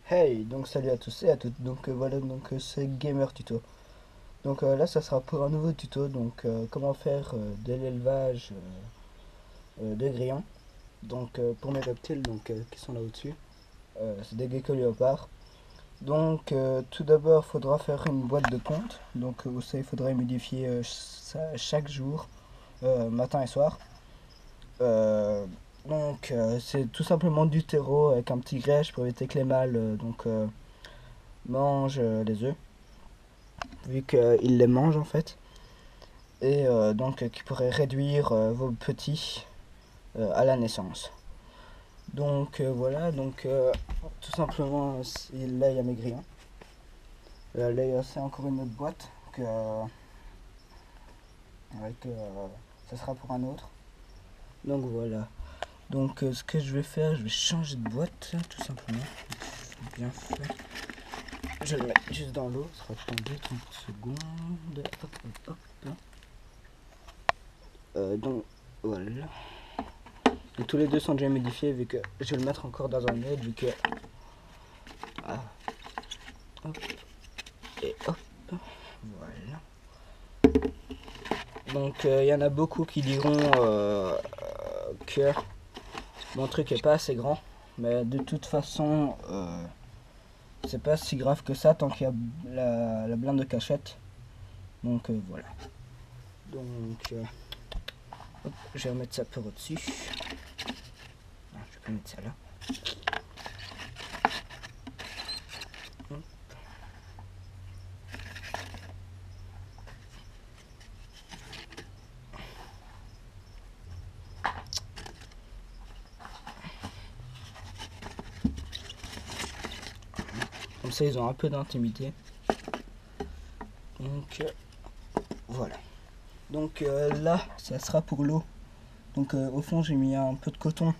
Hey, donc salut à tous et à toutes. Donc voilà, donc c'est Gamer Tuto. Donc là, ça sera pour un nouveau tuto. Donc comment faire de l'élevage de grillons. Donc pour mes reptiles, donc qui sont là au-dessus, c'est des geckos léopards. Donc tout d'abord, il faudra faire une boîte de compte. Donc ça, il faudra humidifier ça chaque jour, matin et soir. Euh, donc c'est tout simplement du terreau avec un petit grèche pour éviter que les mâles mangent les œufs, vu qu'ils les mangent en fait, et donc qui pourrait réduire vos petits à la naissance. Donc voilà, donc tout simplement, là il y a mes grillons. Là c'est encore une autre boîte que, avec, ça sera pour un autre. Donc voilà. Donc ce que je vais faire, je vais changer de boîte tout simplement. Bien fait. Je vais le mettre juste dans l'eau, ça va prendre 2-30 secondes. Hop, hop, hop. Donc voilà. Donc, tous les deux sont déjà modifiés vu que je vais le mettre encore dans un mode vu que. Ah, hop, et hop. Voilà. Donc il y en a beaucoup qui diront que mon truc est pas assez grand. Mais de toute façon, c'est pas si grave que ça tant qu'il y a la blinde de cachette. Donc voilà. Donc hop, je vais remettre ça par au-dessus. Ah, je peux mettre ça là. Hop. Comme ça ils ont un peu d'intimité. Donc voilà. Donc là, ça sera pour l'eau. Donc au fond, j'ai mis un peu de coton.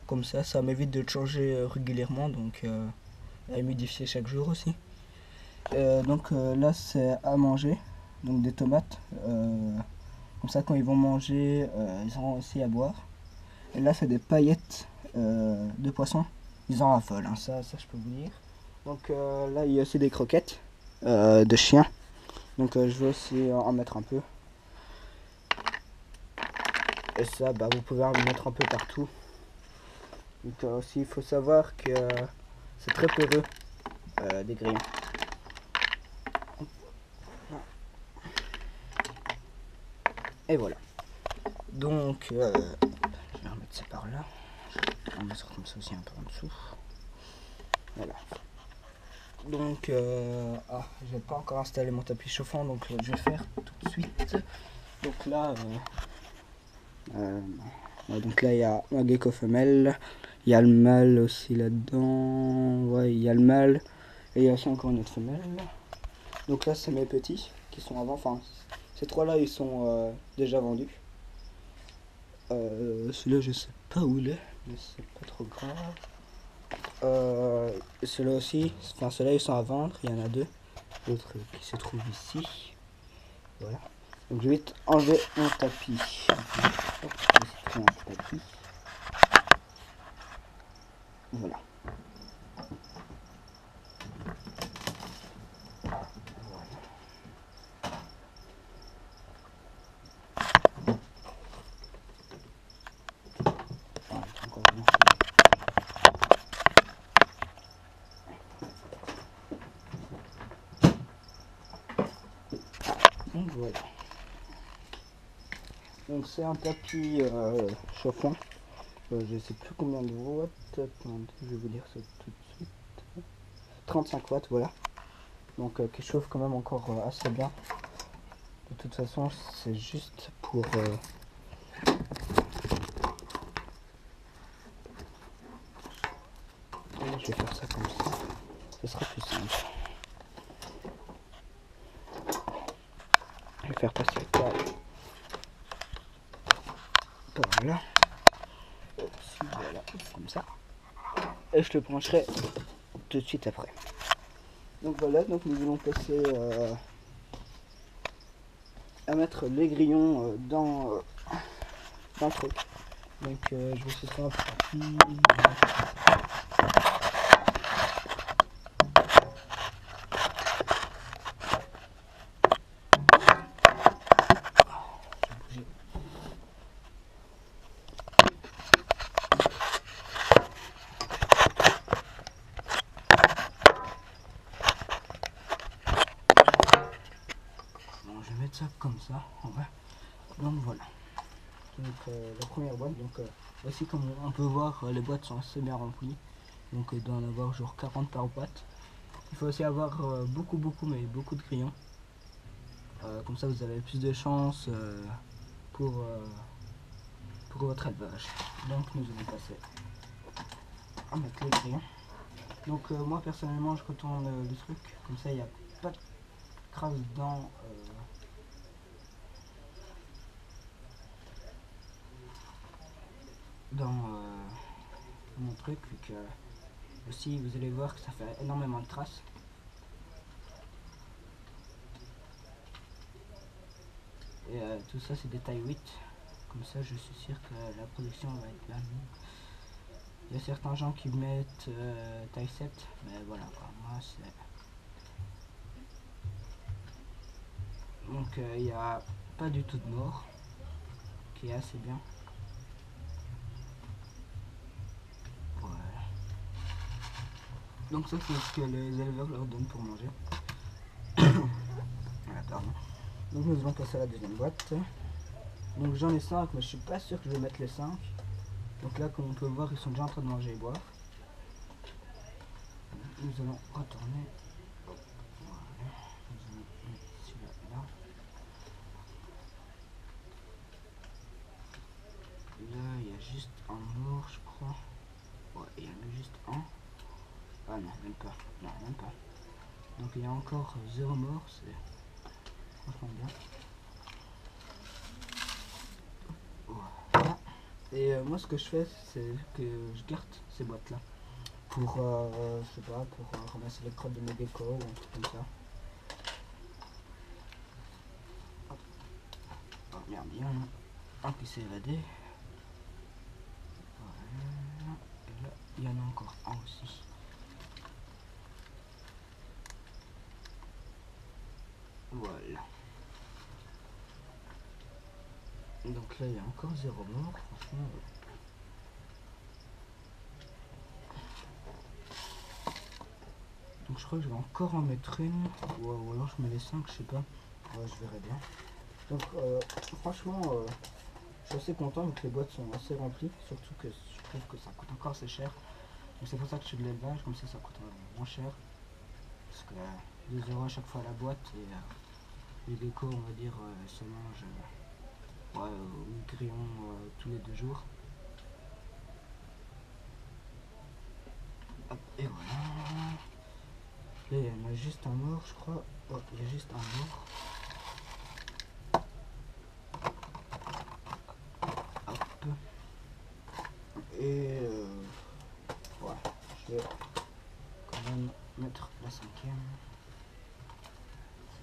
Comme ça m'évite de le changer régulièrement. Donc à humidifier chaque jour aussi. Donc là, c'est à manger. Donc des tomates. Comme ça, quand ils vont manger, ils auront aussi à boire. Et là, c'est des paillettes de poisson. Ils en raffolent, hein, ça je peux vous dire. Donc là, il y a aussi des croquettes de chiens. Donc je vais aussi en mettre un peu. Et ça, bah, vous pouvez en mettre un peu partout. Donc aussi, il faut savoir que c'est très peureux des grillons. Et voilà. Donc, je vais remettre ça par là. On va mettre comme ça aussi un peu en dessous. Voilà. Donc, j'ai pas encore installé mon tapis chauffant, donc je vais faire tout de suite. Donc là, donc là il y a un gecko femelle, il y a le mâle aussi là-dedans, ouais il y a le mâle et il y a aussi encore une autre femelle. Donc là c'est mes petits qui sont avant, enfin ces trois là ils sont déjà vendus. Celui-là je sais pas où il est, mais c'est pas trop grave. Ceux-là aussi, enfin ceux-là ils sont à vendre, il y en a deux, l'autre qui se trouve ici. Voilà. Donc je vais enlever mon tapis. Hop, je vais un tapis. Voilà. Donc voilà. Donc c'est un tapis chauffant. Je sais plus combien de watts. Attendez, je vais vous dire ça tout de suite. 35 watts, voilà. Donc qui chauffe quand même encore assez bien. De toute façon, c'est juste pour je vais faire ça comme ça. Ce sera plus simple. Je vais faire passer le câble par là. Aussi, voilà, comme ça. Et je le brancherai tout de suite après. Donc voilà, donc nous allons passer à mettre les grillons dans le truc. Donc je vais essayer un petit. comme ça en vrai. Donc voilà. Donc la première boîte, donc voici comme on peut voir, les boîtes sont assez bien remplies. Donc il doit en avoir genre 40 par boîte. Il faut aussi avoir beaucoup mais beaucoup de crayons. Comme ça vous avez plus de chances pour votre élevage. Donc nous allons passer à mettre les crayons. Donc moi personnellement je retourne le truc, comme ça il n'y a pas de crasse dans mon truc, vu que aussi vous allez voir que ça fait énormément de traces. Et tout ça c'est des tailles 8, comme ça je suis sûr que la production va être bien. Il y a certains gens qui mettent taille 7, mais voilà quoi, moi c'est... Donc il n'y a pas du tout de mort, qui est assez bien. Voilà. Donc ça c'est ce que les éleveurs leur donnent pour manger. Voilà, pardon. Donc nous allons passer à la deuxième boîte. Donc j'en ai 5, mais je suis pas sûr que je vais mettre les 5. Donc là comme on peut voir ils sont déjà en train de manger et boire. Nous allons retourner. Voilà. Nous allons mettre celui-là là. Là il y a juste un mort je crois. Ouais, il y en a juste un. Ah non, même pas. Non, même pas. Donc il y a encore 0 mort, c'est franchement bien. Voilà. Et moi ce que je fais c'est que je garde ces boîtes là pour je sais pas, pour ramasser les crottes de mes geckos ou un truc comme ça. Oh merde, il y en a un qui s'est évadé. Voilà. Et là il y en a encore un aussi. Voilà. Donc là il y a encore 0 mort, franchement. Donc je crois que je vais encore en mettre une, ou alors je mets les 5, je sais pas. Ouais, je verrai bien. Donc franchement, je suis assez content que les boîtes sont assez remplies, surtout que je trouve que ça coûte encore assez cher. Donc c'est pour ça que je fais de l'élevage, comme ça coûte moins cher. Parce que 2 € à chaque fois la boîte, et les geckos on va dire se mangent une grillon tous les 2 jours. Hop, et voilà. Là il y en a juste un mort je crois. Oh, il y a juste un mort. Hop. Et ouais, je vais quand même mettre la 5e.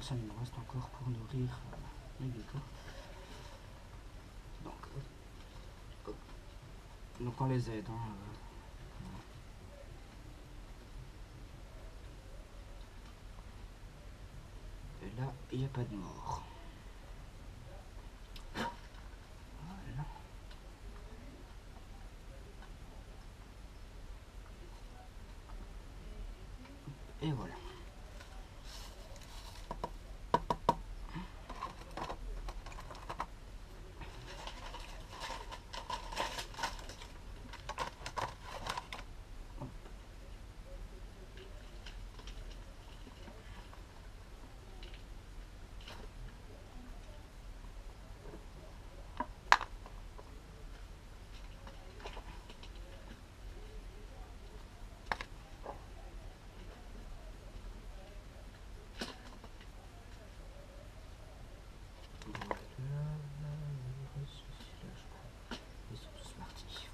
Ça il me reste encore pour nourrir les geckos. Donc on les aide. Et là, il n'y a pas de mort. Voilà. Et voilà.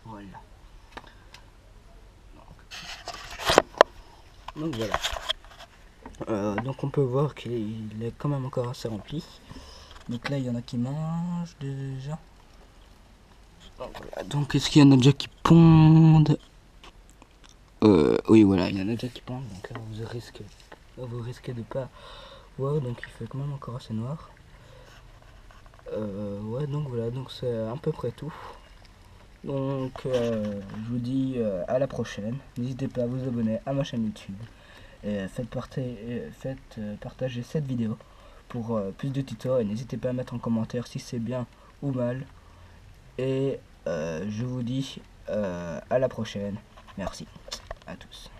Voilà. Donc voilà. Donc on peut voir qu'il est quand même encore assez rempli. Donc là il y en a qui mangent déjà. Donc est-ce qu'il y en a déjà qui pondent? Oui voilà, il y en a déjà qui pondent. Donc là vous risquez de pas voir. Donc il fait quand même encore assez noir. Ouais donc voilà, donc c'est à peu près tout. Donc je vous dis à la prochaine. N'hésitez pas à vous abonner à ma chaîne YouTube. Et faites partager cette vidéo pour plus de tutos, et n'hésitez pas à mettre en commentaire si c'est bien ou mal. Et je vous dis à la prochaine. Merci à tous.